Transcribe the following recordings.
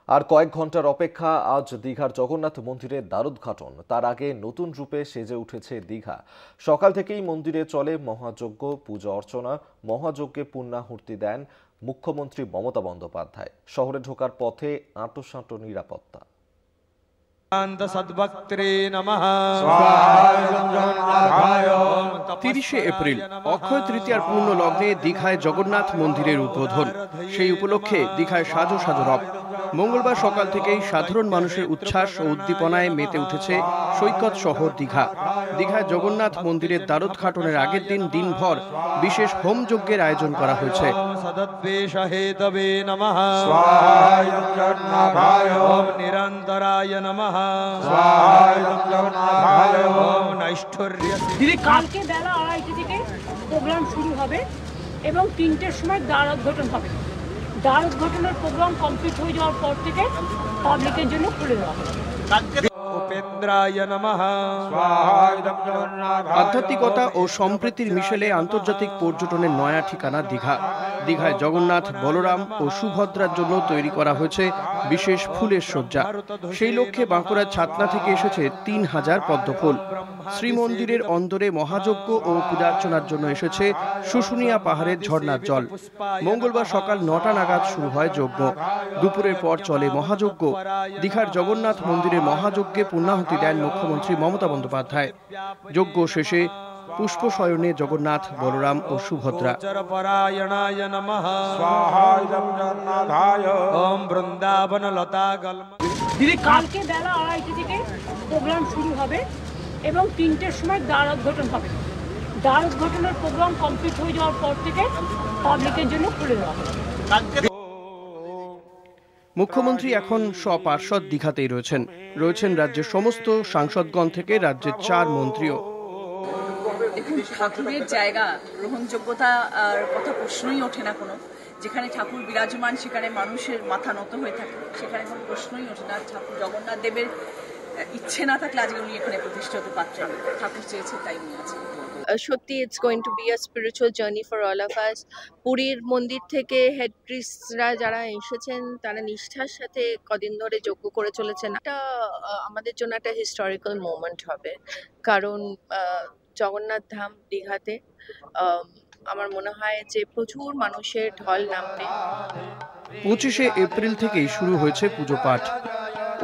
আর কয়েক ঘন্টার অপেক্ষা, আজ দীঘার জগন্নাথ মন্দিরের দ্বারোদ্ঘাটন। তার আগে নতুন রূপে সেজে উঠেছে দীঘা। সকাল থেকেই মন্দিরে চলে মহাযজ্ঞ, পূজা অর্চনা। মহাযজ্ঞে পূর্ণাহুতি দেন মুখ্যমন্ত্রী মমতা বন্দ্যোপাধ্যায়। শহরে ঢোকার পথে আঁটোসাঁটো নিরাপত্তা। 30শে এপ্রিল অক্ষয় তৃতীয়ার পূর্ণ লগ্নে দীঘায় জগন্নাথ মন্দিরের উদ্বোধন। সেই উপলক্ষে দীঘায় সাজো সাজো রব। মঙ্গলবার সকাল থেকেই সাধারণ মানুষের উচ্ছ্বাস ও উদ্দীপনায় মেতে উঠেছে সৈকত শহর দীঘা। দীঘায় জগন্নাথ মন্দিরের দ্বারোদ্ঘাটনের আগের দিন দিনভর বিশেষ হোম যজ্ঞের আয়োজন করা হয়েছে। কালকে বেলা 2:30 থেকে প্রোগ্রাম শুরু হবে এবং 3টের সময় দ্বারোদ্ঘাটন হবে। দ্বারোদ্ঘাটনের প্রোগ্রাম কমপ্লিট হয়ে যাওয়ার পর থেকে পাবলিকের জন্য খুলে দেওয়া হবে। আধ্যাত্মিকতা ও সম্প্রীতির মিশেলে আন্তর্জাতিক পর্যটনের নয়া ঠিকানা দীঘা। দীঘায় জগন্নাথ, বলরাম ও সুভদ্রার জন্য তৈরি করা হয়েছে বিশেষ ফুলের সজ্জা। সেই লক্ষ্যে বাঁকুড়ার ছাতনা থেকে এসেছে 3000 পদ্মফুল। শ্রীমন্দিরের অন্দরে মহাযজ্ঞ ও পূজার্চনার জন্য এসেছে শুশুনিয়া পাহাড়ের ঝর্ণার জল। মঙ্গলবার সকাল 9টা নাগাদ শুরু হয় যজ্ঞ। দুপুরের পর চলে মহাযজ্ঞ। দীঘার জগন্নাথ মন্দিরের মহাযজ্ঞে পূর্ণাহুতি দেন মুখ্যমন্ত্রী মমতা বন্দ্যোপাধ্যায়। যজ্ঞ শেষে পুষ্প শয়নে জগন্নাথ, বলরাম ও সুভদ্রা। কালকে বেলা 2:30 থেকে প্রোগ্রাম শুরু হবে এবং 3টের সময় দ্বারোদ্ঘাটন হবে। দ্বারোদ্ঘাটনের প্রোগ্রাম কমপ্লিট হয়ে যাওয়ার পর থেকে পাবলিকের জন্য খুলে দেওয়া হবে। মুখ্যমন্ত্রী এখন সপার্ষদ দীঘাতেই রয়েছেন রাজ্যের সমস্ত সাংসদগণ থেকে রাজ্যের 4 মন্ত্রীও। দেখুন, ঠাকুরের জায়গা, গ্রহণযোগ্যতা আর কথা প্রশ্নই ওঠে না কোনো। যেখানে ঠাকুর বিরাজমান সেখানে মানুষের মাথা নত হয়ে থাকে, সেখানে কোনো প্রশ্নই ওঠে না। ঠাকুর জগন্নাথ দেবের ইচ্ছে না থাকলে আজকে উনি এখানে প্রতিষ্ঠিত হতে পারতেন। ঠাকুর চেয়েছে তাই উনি আছেন। সত্যি it's going to be a spiritual journey for all of us. পুরীর মন্দির থেকে হেড প্রিস্টরা যারা এসেছেন তারা নিষ্ঠার সাথে কদিন ধরে যজ্ঞ করে চলেছেন। এটা আমাদের জন্য একটা হিস্টোরিক্যাল মোমেন্ট হবে, কারণ জগন্নাথ ধাম দীঘাতে আমার মনে হয় যে প্রচুর মানুষের ঢল নামবে। 25শে এপ্রিল থেকেই শুরু হয়েছে পুজো পাঠ।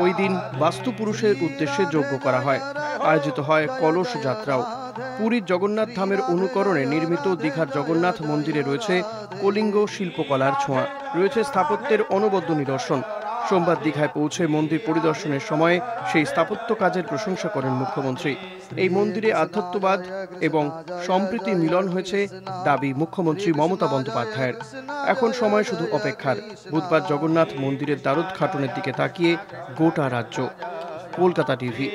ওই দিন বাস্তু পুরুষের উদ্দেশ্যে যজ্ঞ করা হয়। আয়োজিত হয় কলস যাত্রাও। পুরীর জগন্নাথ ধামের অনুকরণে নির্মিত দীঘার জগন্নাথ মন্দিরে রয়েছে কলিঙ্গ শিল্পকলার ছোঁয়া, রয়েছে স্থাপত্যের অনবদ্য নিদর্শন। সোমবার দীঘায় পৌঁছে মন্দির পরিদর্শনের সময় সেই স্থাপত্য কাজের প্রশংসা করেন মুখ্যমন্ত্রী। এই মন্দিরে আধ্যাত্মবাদ এবং সম্প্রীতি মিলন হয়েছে দাবি মুখ্যমন্ত্রী মমতা বন্দ্যোপাধ্যায়ের। এখন সময় শুধু অপেক্ষার। বুধবার জগন্নাথ মন্দিরের দ্বারোদ্ঘাটনের দিকে তাকিয়ে গোটা রাজ্য। কলকাতা টিভি।